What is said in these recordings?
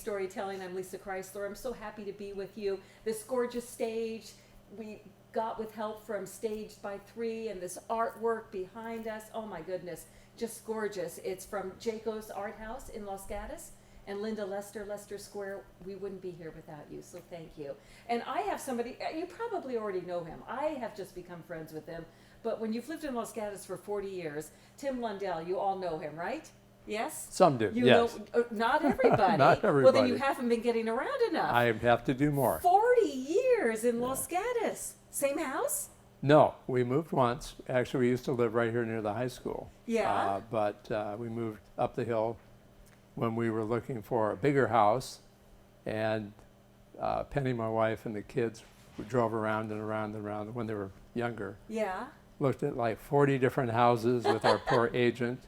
Storytelling. I'm Lissa Kreisler. I'm so happy to be with you. This gorgeous stage we got with help from Staged by 3 and this artwork behind us. Oh my goodness, just gorgeous. It's from Jaco's Art House in Los Gatos. And Linda Lester, Lester Square, we wouldn't be here without you, so thank you. And I have somebody, you probably already know him. I have just become friends with him. But when you've lived in Los Gatos for 40 years, Tim Lundell, you all know him, right? Yes? Some do, you yes. Know, not everybody. Not everybody. Well, then you haven't been getting around enough. I have to do more. 40 years in Los Gatos. Same house? No, we moved once. Actually, we used to live right here near the high school. Yeah. But we moved up the hill when we were looking for a bigger house. And Penny, my wife, and the kids drove around and around and around when they were younger. Yeah. Looked at like 40 different houses with our poor agent,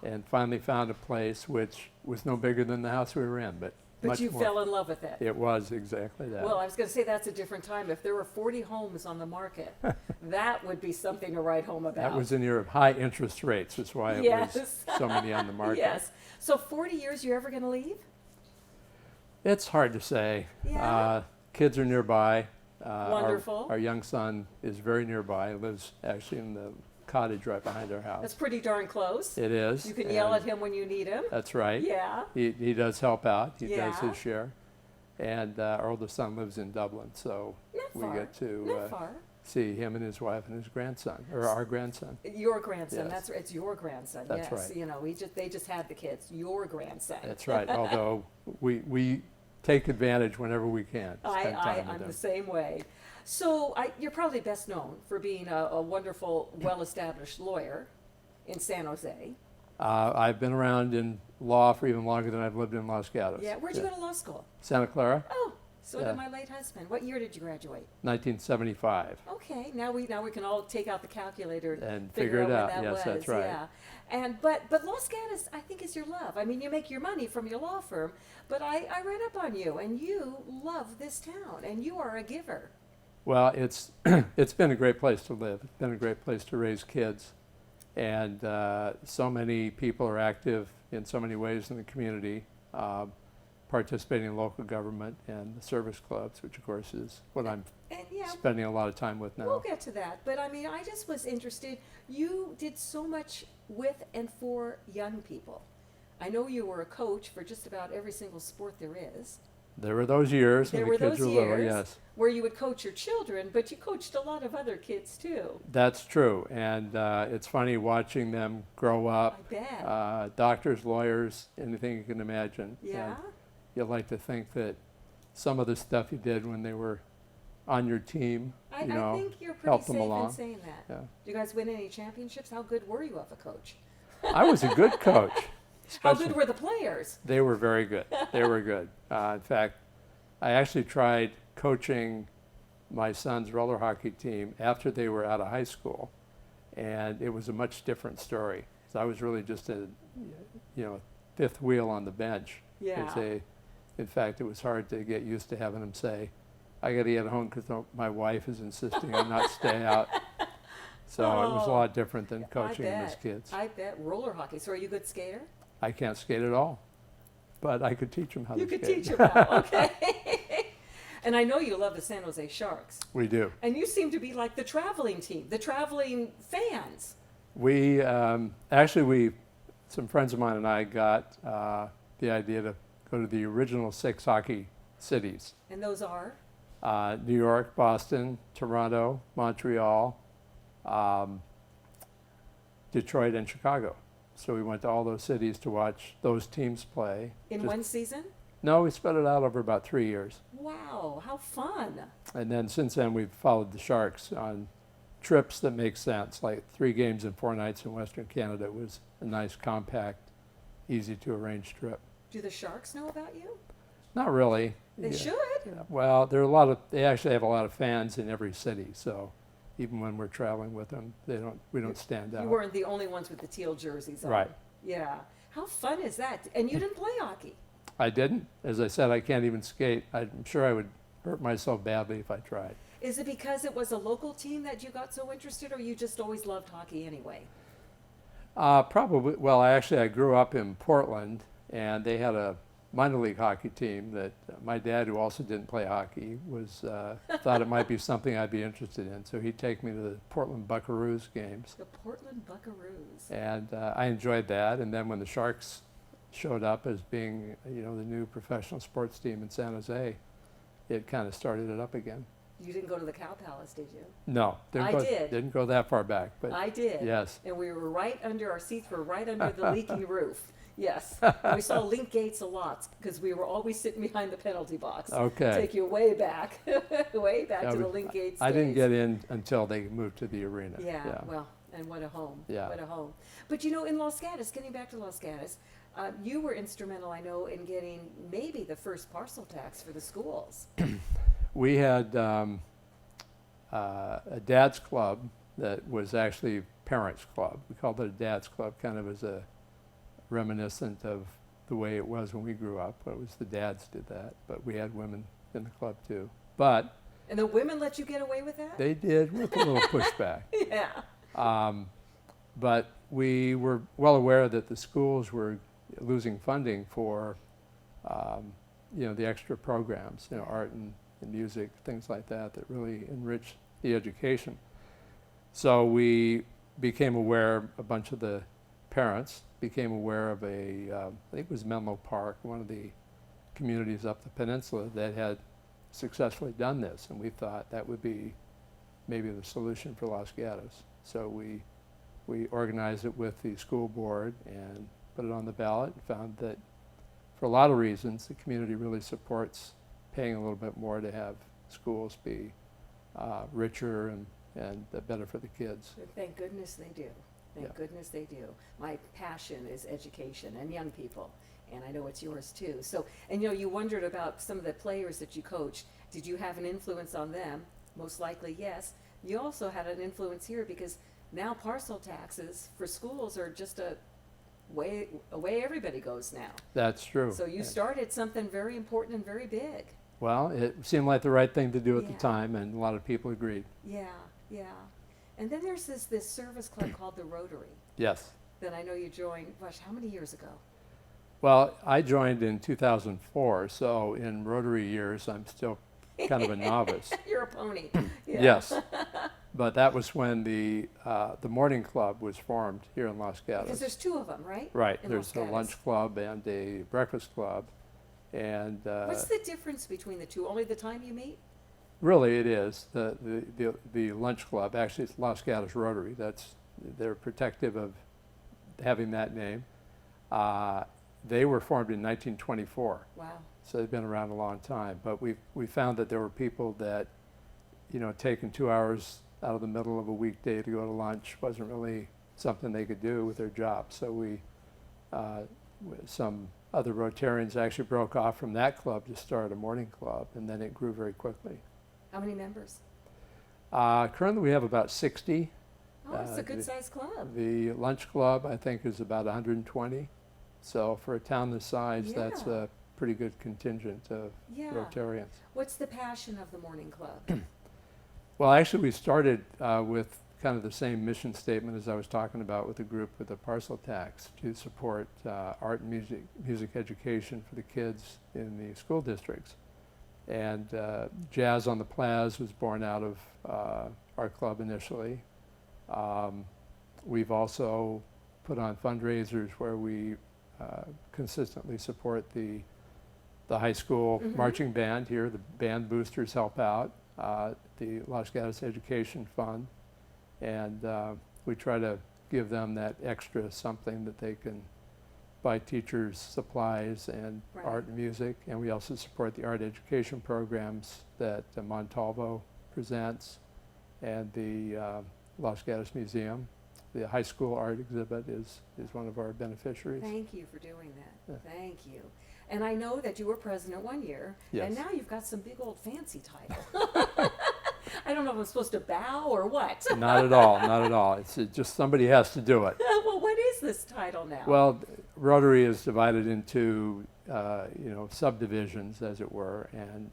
and finally found a place which was no bigger than the house we were in, but much you more. fell in love with it. It was exactly that. Well, I was going to say that's a different time. If there were 40 homes on the market, that would be something to write home about. That was in year of high interest rates. That's why it was so many on the market. Yes. So 40 years, you're ever going to leave? It's hard to say. Yeah. Kids are nearby. Wonderful. Our young son is very nearby. He lives actually in the cottage right behind our house. That's pretty darn close. It is. You can yell at him when you need him. That's right. Yeah. He does help out. He does Yeah. his share. And our oldest son lives in Dublin, so Not we far. get to Not far. see him and his wife and his grandson, or our grandson. Your grandson. Yes. That's it's your grandson. That's yes. right. You know, they just had the kids. Your grandson. That's right. Although we take advantage whenever we can. Spend time with I'm them. the same way. So you're probably best known for being a wonderful, well-established lawyer in San Jose. I've been around in law for even longer than I've lived in Los Gatos. Yeah. Where'd you go to law school? Santa Clara, Oh, so Yeah. did my late husband. What year did you graduate? 1975. Okay, now we can all take out the calculator And figure figure it when out. that Yes, was. that's right. Yeah, and but Los Gatos, I think, is your love. I mean, you make your money from your law firm, but I read up on you, and you love this town, and you are a giver. Well, it's it's been a great place to live. It's been a great place to raise kids, and so many people are active in so many ways in the community, participating in local government and the service clubs, which of course is what I'm And yeah, spending a lot of time with now. we'll get to that. But I mean, I just was interested. You did so much with and for young people. I know you were a coach for just about every single sport there is. There were those years There when were the kids those were little, years yes. where you would coach your children, but you coached a lot of other kids too. That's true, and it's funny watching them grow up. I bet. Doctors, lawyers, anything you can imagine. Yeah. And you'd like to think that some of the stuff you did when they were on your team, I think you're pretty help them safe in along. saying that. Yeah. Do you guys win any championships? How good were you of a coach? I was a good coach. How especially- good were the players? They were very good. They were good. In fact, I actually tried coaching my son's roller hockey team after they were out of high school, and it was a much different story. So I was really just a, fifth wheel on the bench. Yeah. In fact, it was hard to get used to having him say, "I got to get home because my wife is insisting on not stay out." So it was a lot different than coaching them as kids. I bet. Roller hockey. So are you a good skater? I can't skate at all, but I could teach them how You to could skate. teach them how. Okay. And I know you love the San Jose Sharks. We do. And you seem to be like the traveling team, the traveling fans. We some friends of mine and I got the idea to go to the original 6 hockey cities: And those are? New York, Boston, Toronto, Montreal, Detroit, and Chicago. So we went to all those cities to watch those teams play. In one season? No, we spread it out over about 3 years. Wow, how fun. And then since then, we've followed the Sharks on trips that make sense, like 3 games and 4 nights in Western Canada. It was a nice, compact, easy to arrange trip. Do the Sharks know about you? Not really. They should. Yeah, well, they actually have a lot of fans in every city, so even when we're traveling with them, we don't stand out. You weren't the only ones with the teal jerseys on. Right. Yeah. How fun is that? And you didn't play hockey. I didn't. As I said, I can't even skate. I'm sure I would hurt myself badly if I tried. Is it because it was a local team that you got so interested, or you just always loved hockey anyway? Probably. Well, I grew up in Portland, and they had a minor league hockey team that my dad, who also didn't play hockey, was thought it might be something I'd be interested in. So he'd take me to the Portland Buckaroos games. The Portland Buckaroos. And I enjoyed that. And then when the Sharks showed up as being, the new professional sports team in San Jose, it kind of started it up again. You didn't go to the Cow Palace, did you? No, I did. Didn't go that far back, but I did. yes. And we were our seats were right under the leaking roof. Yes. And we saw Link Gates a lot because we were always sitting behind the penalty box. Okay. Take you way back, way back to the Link Gates I didn't days. get in until they moved to the arena. Yeah, well, and what a home. Yeah. What a home. But in Los Gatos, getting back to Los Gatos, you were instrumental, I know, in getting maybe the first parcel tax for the schools. We had a dad's club that was actually parents' club. We called it a dad's club, kind of as a reminiscent of the way it was when we grew up. It was the dads did that, but we had women in the club too. But And the women let you get away with that? they did with a little pushback. Yeah. But we were well aware that the schools were losing funding for, the extra programs, art and music, things like that, that really enrich the education. So we became aware, a bunch of the parents became aware of I think it was Menlo Park, one of the communities up the peninsula that had successfully done this, and we thought that would be maybe the solution for Los Gatos. So we organized it with the school board and put it on the ballot and found that for a lot of reasons the community really supports paying a little bit more to have schools be richer and better for the kids. Thank goodness they do. Thank Yeah. goodness they do. My passion is education and young people, and I know it's yours too. So, and you wondered about some of the players that you coached. Did you have an influence on them? Most likely, yes. You also had an influence here because now parcel taxes for schools are just a way everybody goes now. That's true. So you started something very important and very big. Well, it seemed like the right thing to do at Yeah. the time, and a lot of people agreed. Yeah, yeah. And then there's this service club called the Rotary Yes. that I know you joined, gosh, how many years ago? Well, I joined in 2004, so in Rotary years, I'm still kind of a novice. You're a pony. Yeah. Yes. But that was when the morning club was formed here in Los Because Gatos. there's two of them, right? Right. in There's Los a Gatos. lunch club and a breakfast club. And What's the difference between the two? Only the time you meet? really it is. The lunch club, actually it's Los Gatos Rotary. They're protective of having that name. They were formed in 1924. Wow. So they've been around a long time. But we found that there were people that, taking 2 hours out of the middle of a weekday to go to lunch wasn't really something they could do with their job. So some other Rotarians actually broke off from that club to start a morning club, and then it grew very quickly. How many members? Currently we have about 60. Oh, it's a good-sized club. The lunch club, I think, is about 120. So for a town this size, that's Yeah. a pretty good contingent of Yeah. Rotarians. What's the passion of the morning club? Well, actually, we started with kind of the same mission statement as I was talking about with the group with the parcel tax, to support art and music education for the kids in the school districts. And Jazz on the Plaz was born out of our club initially. We've also put on fundraisers where we consistently support the high school Mhm. marching band here. The band boosters help out, the Los Gatos Education Fund, and we try to give them that extra something that they can buy teachers supplies and Right. art and music. And we also support the art education programs that Montalvo presents, and the Los Gatos Museum. The high school art exhibit is one of our beneficiaries. Thank you for doing that. Yeah. Thank you. And I know that you were president one year, Yes. and now you've got some big old fancy title. I don't know if I'm supposed to bow or what. Not at all, not at all. It's just somebody has to do it. Well, what is this title now? Well, Rotary is divided into, subdivisions, as it were, and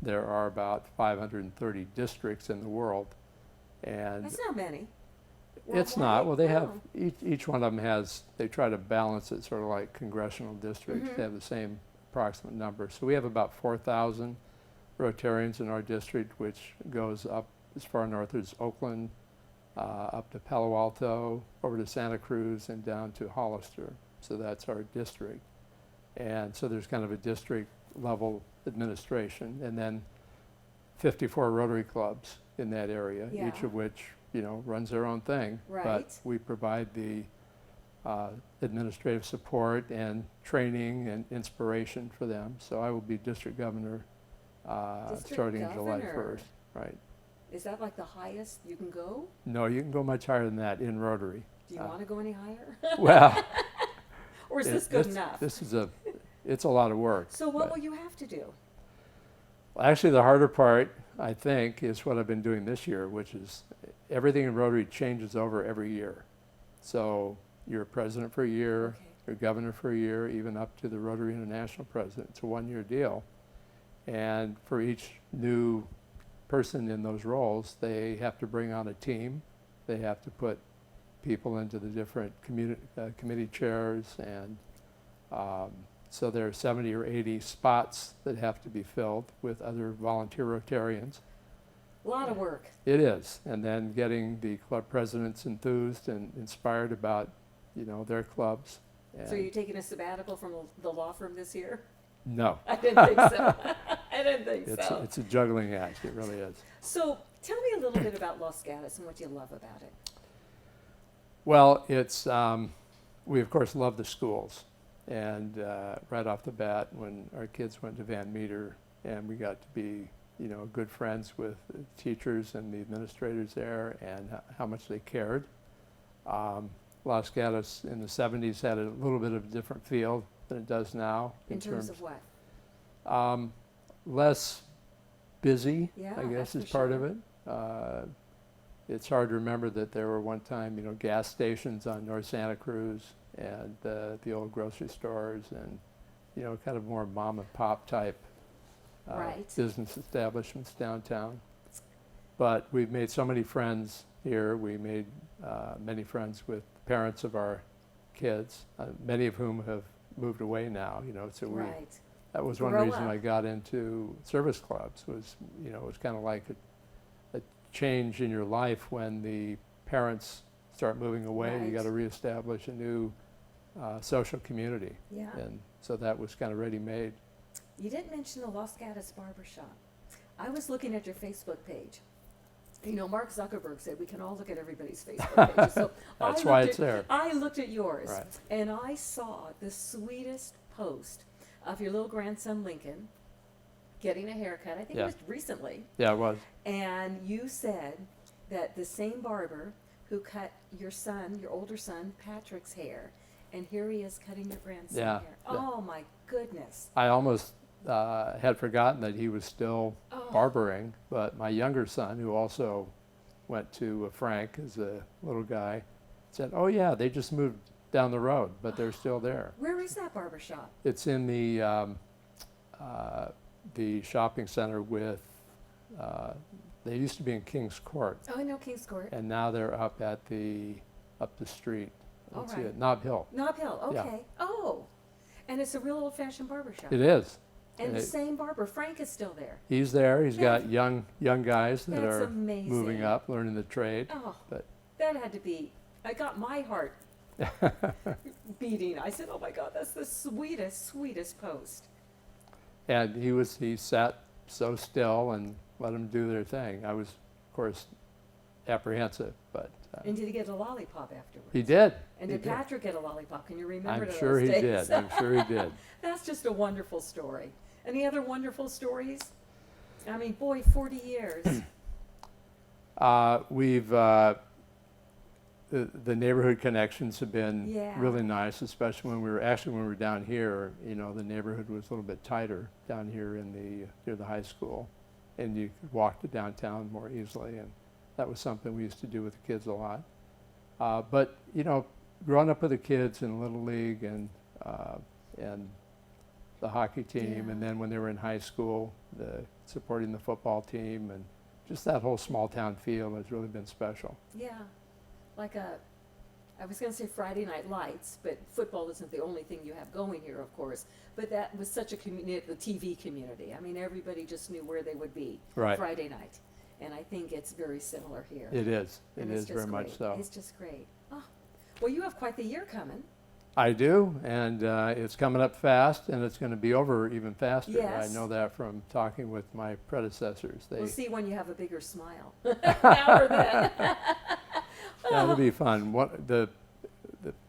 there are about 530 districts in the world. And That's not many. it's not. Well, they have, Oh. each one of them has, they try to balance it sort of like congressional districts. Mhm. They have the same approximate number. So we have about 4,000 Rotarians in our district, which goes up as far north as Oakland, up to Palo Alto, over to Santa Cruz, and down to Hollister. So that's our district. And so there's kind of a district level administration, and then 54 Rotary clubs in that area, Yeah. each of which, runs their own thing. Right. But we provide the administrative support and training and inspiration for them. So I will be district governor District starting July governor. 1st. Right. Is that like the highest you can go? No, you can go much higher than that in Rotary. Do you want to go any higher? Well, Or is this good enough? It's a lot of work. So what but- will you have to do? Well, actually, the harder part, I think, is what I've been doing this year, which is everything in Rotary changes over every year. So you're president for a year, Okay. you're governor for a year, even up to the Rotary International president. It's a one-year deal. And for each new person in those roles, they have to bring on a team. They have to put people into the different committee chairs, and so there are 70 or 80 spots that have to be filled with other volunteer Rotarians. A lot of work. It is, and then getting the club presidents enthused and inspired about, their clubs. So you're taking a sabbatical from the law firm this year? No, I didn't think so. I didn't think so. it's a juggling act. It really is. So tell me a little bit about Los Gatos and what you love about it. Well, it's we of course love the schools, and right off the bat, when our kids went to Van Meter, and we got to be good friends with the teachers and the administrators there, and how much they cared. Los Gatos in the 70s had a little bit of a different feel than it does now. In terms of what? Less busy, Yeah, I guess, that's is for part of sure. it. It's hard to remember that there were one time, gas stations on North Santa Cruz, and the old grocery stores, and kind of more mom and pop type Right. business establishments downtown. But we've made so many friends here. We made many friends with parents of our kids, many of whom have moved away now. So Right. that was one Grow reason up. I got into service clubs. Was it was kind of like a change in your life when the parents start moving away. You Right. got to reestablish a new social community, Yeah. and so that was kind of ready-made. You didn't mention the Los Gatos Barbershop. I was looking at your Facebook page. Mark Zuckerberg said we can all look at everybody's Facebook pages. So That's why it's there. I looked at yours, Right. and I saw the sweetest post of your little grandson Lincoln getting a haircut. I think Yeah. it was recently. Yeah, it was. And you said that the same barber who cut your older son, Patrick's hair, and here he is cutting your grandson's Yeah. hair. Oh my goodness. I almost had forgotten that he was still Oh. barbering, but my younger son, who also went to Frank as a little guy, said, "Oh yeah, they just moved down the road, but they're still there." Where is that barbershop? It's in the shopping center with. They used to be in Kings Court, Oh, I know Kings Court. and now they're up the street. All Let's right. see it, Nob Hill. Nob Hill, Yeah. okay. Oh, and it's a real old-fashioned barbershop. It is. And and the it- same barber, Frank, is still there. He's there. He's Yeah. got young guys that That's are amazing. moving up, learning the trade. Oh, But that had to be, I got my heart beating. I said, oh my God, that's the sweetest, sweetest post. and he sat so still and let them do their thing. I was, of course, apprehensive, but And did he get a lollipop afterwards? he did. And He did Patrick get a lollipop? Can you remember I'm those sure he days? did. I'm sure he did. That's just a wonderful story. Any other wonderful stories? I mean, boy, 40 years. We've the neighborhood connections have been Yeah. really nice, especially when we were down here. The neighborhood was a little bit tighter down here near the high school, and you could walk to downtown more easily, and that was something we used to do with the kids a lot. But growing up with the kids in Little League and the hockey team, Yeah. and then when they were in high school, supporting the football team, and just that whole small town feel has really been special. Yeah, like a I was going to say Friday Night Lights, but football isn't the only thing you have going here, of course. But that was such a community, the TV community. I mean, everybody just knew where they would be Right. Friday night. And I think it's very similar here. It is. And It it's is just very much great. so. It's just great. Oh, well, you have quite the year coming. I do, and it's coming up fast, and it's going to be over even faster. Yes. I know that from talking with my predecessors. We'll see when you have a bigger smile. Now or then. That'll be fun.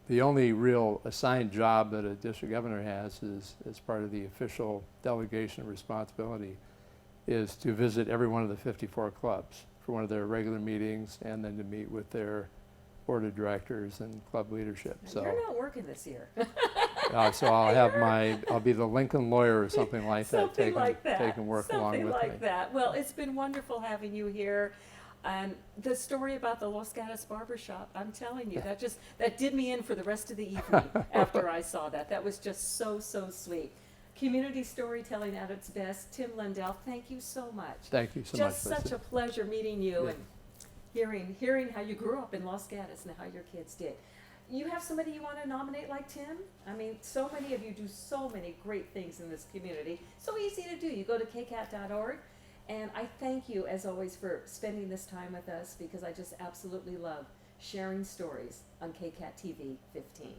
The only real assigned job that a district governor has is, as part of the official delegation responsibility, is to visit every one of the 54 clubs for one of their regular meetings, and then to meet with their board of directors and club leadership. So, You're not working this year. so I'll be the Lincoln lawyer or something like that, Something like that. taking work along Something with like me. that. Well, it's been wonderful having you here. And the story about the Los Gatos barbershop, I'm telling you, that did me in for the rest of the evening after I saw that. That was just so, so sweet. Community storytelling at its best. Tim Lundell, thank you so much. Thank you so Just much, such Lissa. a pleasure meeting you Yeah. and hearing how you grew up in Los Gatos and how your kids did. You have somebody you want to nominate like Tim? I mean, so many of you do so many great things in this community. So easy to do. You go to kcat.org. And I thank you, as always, for spending this time with us, because I just absolutely love sharing stories on KCAT TV 15.